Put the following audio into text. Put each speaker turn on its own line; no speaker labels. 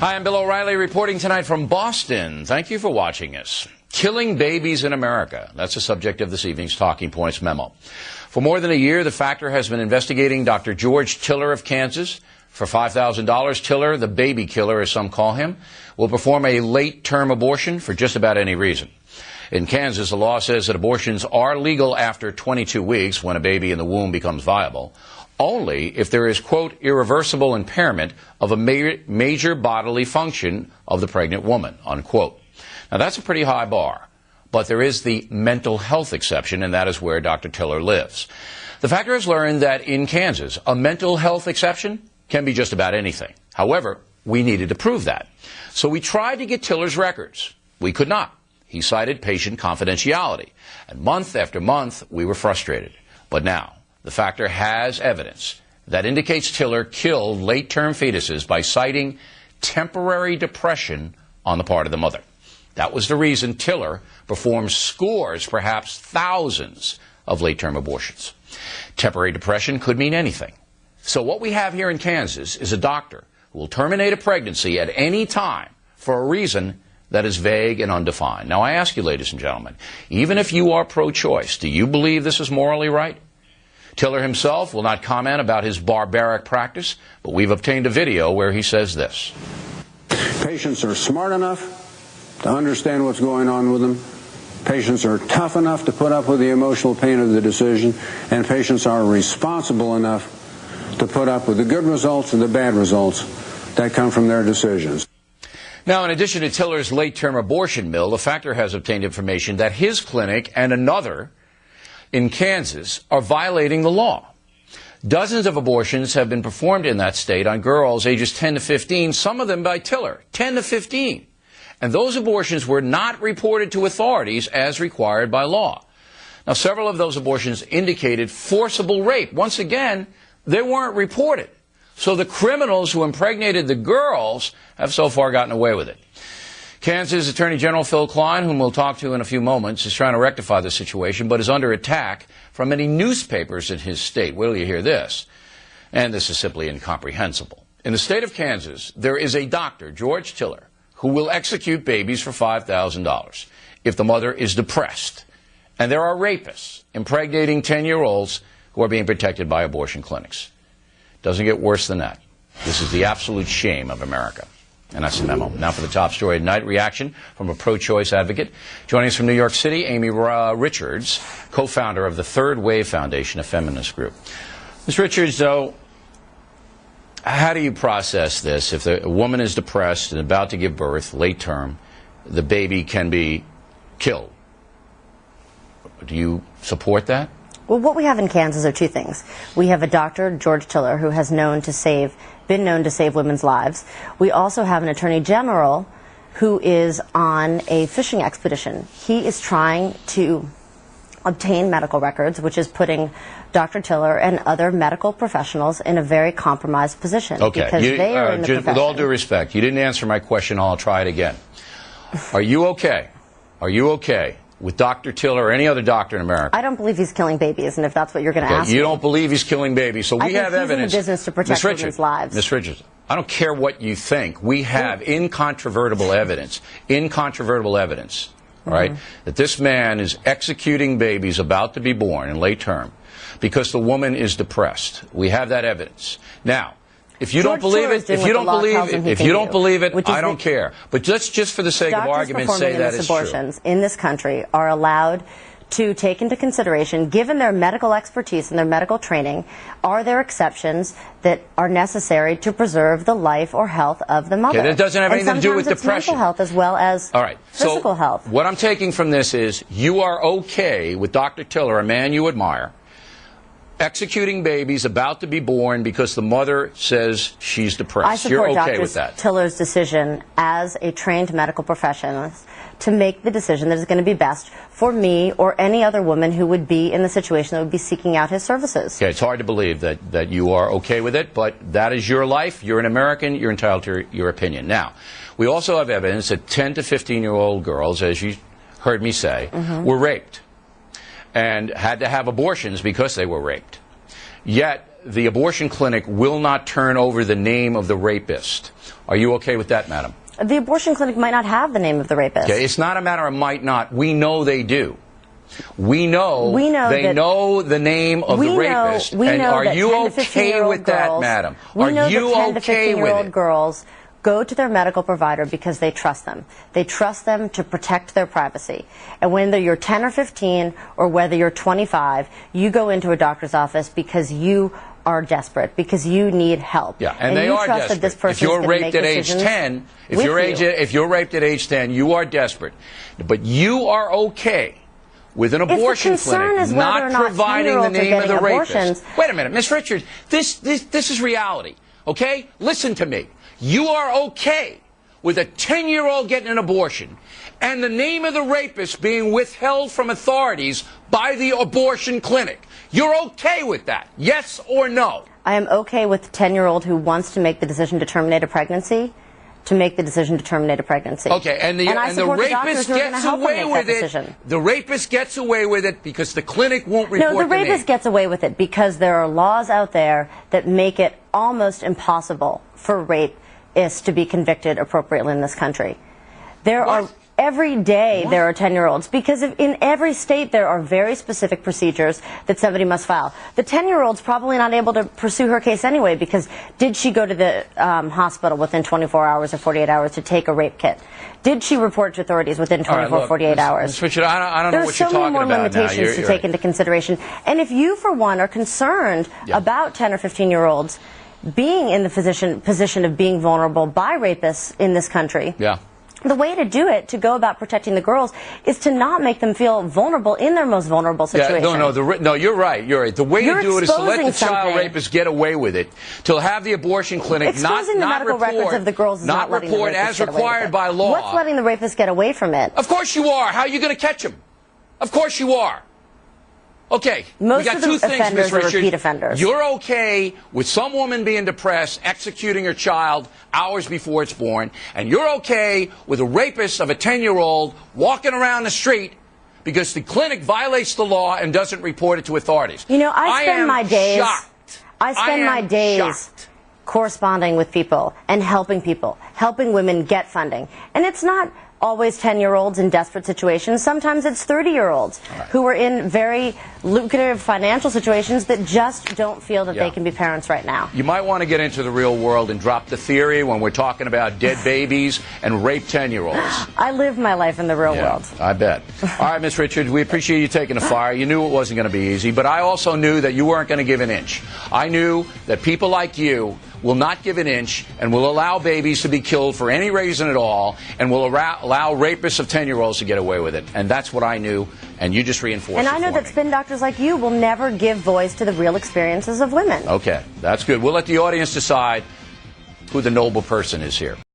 Hi, I'm Bill O'Reilly reporting tonight from Boston. Thank you for watching us. Killing babies in America. That's the subject of this evening's Talking Points memo. For more than a year, The Factor has been investigating Dr. George Tiller of Kansas. For $5,000, Tiller, the baby killer as some call him, will perform a late-term abortion for just about any reason. In Kansas, the law says that abortions are legal after 22 weeks when a baby in the womb becomes viable, only if there is, quote, irreversible impairment of a major bodily function of the pregnant woman, unquote. Now, that's a pretty high bar, but there is the mental health exception, and that is where Dr. Tiller lives. The Factor has learned that in Kansas, a mental health exception can be just about anything. However, we needed to prove that. So we tried to get Tiller's records. We could not. He cited patient confidentiality. And month after month, we were frustrated. But now, The Factor has evidence that indicates Tiller killed late-term fetuses by citing temporary depression on the part of the mother. That was the reason Tiller performed scores, perhaps thousands, of late-term abortions. Temporary depression could mean anything. So what we have here in Kansas is a doctor who will terminate a pregnancy at any time for a reason that is vague and undefined. Now, I ask you, ladies and gentlemen, even if you are pro-choice, do you believe this is morally right? Tiller himself will not comment about his barbaric practice, but we've obtained a video where he says this.
Patients are smart enough to understand what's going on with them. Patients are tough enough to put up with the emotional pain of the decision, and patients are responsible enough to put up with the good results and the bad results that come from their decisions.
Now, in addition to Tiller's late-term abortion mill, The Factor has obtained information that his clinic and another in Kansas are violating the law. Dozens of abortions have been performed in that state on girls ages 10 to 15, some of them by Tiller, 10 to 15. And those abortions were not reported to authorities as required by law. Now, several of those abortions indicated forcible rape. Once again, they weren't reported. So the criminals who impregnated the girls have so far gotten away with it. Kansas Attorney General Phil Klein, whom we'll talk to in a few moments, is trying to rectify the situation, but is under attack from many newspapers in his state. Wait till you hear this. And this is simply incomprehensible. In the state of Kansas, there is a doctor, George Tiller, who will execute babies for $5,000 if the mother is depressed. And there are rapists impregnating 10-year-olds who are being protected by abortion clinics. Doesn't get worse than that. This is the absolute shame of America. And that's the memo. Now for the top story at night, reaction from a pro-choice advocate. Joining us from New York City, Amy Richards, co-founder of the Third Wave Foundation, a feminist group. Ms. Richards, though, how do you process this? If a woman is depressed and about to give birth, late term, the baby can be killed. Do you support that?
Well, what we have in Kansas are two things. We have a doctor, George Tiller, who has been known to save women's lives. We also have an attorney general who is on a fishing expedition. He is trying to obtain medical records, which is putting Dr. Tiller and other medical professionals in a very compromised position.
Okay.
Because they are in the profession.
With all due respect, you didn't answer my question. I'll try it again. Are you okay? Are you okay with Dr. Tiller or any other doctor in America?
I don't believe he's killing babies, and if that's what you're going to ask
you
me.
don't believe he's killing babies, so we have evidence.
He's in the business to protect women's lives.
Ms. Richards, I don't care what you think. We have incontrovertible evidence, all right, that this man is executing babies about to be born in late term because the woman is depressed. We have that evidence. Now, if you don't believe it, I don't care. But just for the sake of argument, say that is true.
Abortions in this country are allowed to take into consideration, given their medical expertise and their medical training, are there exceptions that are necessary to preserve the life or health of the mother?
Okay, that doesn't have anything to do with depression.
Mental health as well as physical health.
What I'm taking from this is you are okay with Dr. Tiller, a man you admire, executing babies about to be born because the mother says she's depressed. You're okay with that?
I support Dr. Tiller's decision as a trained medical professional to make the decision that is going to be best for me or any other woman who would be in the situation that would be seeking out his services.
Okay, it's hard to believe that you are okay with it, but that is your life. You're an American. You're entitled to your opinion. Now, we also have evidence that 10 to 15-year-old girls, as you heard me say, were raped and had to have abortions because they were raped. Yet the abortion clinic will not turn over the name of the rapist. Are you okay with that, madam?
The abortion clinic might not have the name of the rapist.
Okay, it's not a matter of might not. We know they do. We know they know the name of the rapist.
And
are you okay with that, madam? Are you okay with it?
Girls go to their medical provider because they trust them. They trust them to protect their privacy. And whether you're 10 or 15 or whether you're 25, you go into a doctor's office because you are desperate, because you need help.
Yeah, and they are desperate. If you're raped at age 10, if you're raped at age 10, you are desperate. But you are okay with an abortion clinic not providing the name of the rapist. Wait a minute, Ms. Richards, this is reality, okay? Listen to me. You are okay with a 10-year-old getting an abortion and the name of the rapist being withheld from authorities by the abortion clinic. You're okay with that, yes or no?
I am okay with a 10-year-old who wants to make the decision to terminate a pregnancy. Okay, and the rapist gets away with it. The rapist gets away with it because the clinic won't report the name. No, the rapist gets away with it because there are laws out there that make it almost impossible for rapists to be convicted appropriately in this country. Every day there are 10-year-olds because in every state there are very specific procedures that somebody must file. The 10-year-old's probably not able to pursue her case anyway because did she go to the hospital within 24 hours or 48 hours to take a rape kit? Did she report to authorities within 24, 48 hours?
Ms. Richard, I don't know what you're talking about now.
There are so many more limitations to take into consideration. And if you, for one, are concerned about 10 or 15-year-olds being in the position of being vulnerable by rapists in this country, the way to do it, to go about protecting the girls, is to not make them feel vulnerable in their most vulnerable situation.
No, you're right. You're right. The way to do it is to let the child rapist get away with it, to have the abortion clinic not
medical records of the girls is not
report as required by law.
What's letting the rapist get away from it?
Of course you are. How are you going to catch him? Of course you are. Okay, we got two things, Ms. Richards.
Repeat offenders.
You're okay with some woman being depressed, executing her child hours before it's born, and you're okay with a rapist of a 10-year-old walking around the street because the clinic violates the law and doesn't report it to authorities.
You know, I spend my days corresponding with people and helping women get funding. And it's not always 10-year-olds in desperate situations. Sometimes it's 30-year-olds who are in very lucrative financial situations that just don't feel that they can be parents right now.
You might want to get into the real world and drop the theory when we're talking about dead babies and raped 10-year-olds.
I live my life in the real world.
I bet. All right, Ms. Richards, we appreciate you taking the fire. You knew it wasn't going to be easy, but I also knew that you weren't going to give an inch. I knew that people like you will not give an inch and will allow babies to be killed for any reason at all and will allow rapists of 10-year-olds to get away with it. And that's what I knew, and you just reinforced it.
And I know that spin doctors like you will never give voice to the real experiences of women.
Okay, that's good. We'll let the audience decide who the noble person is here.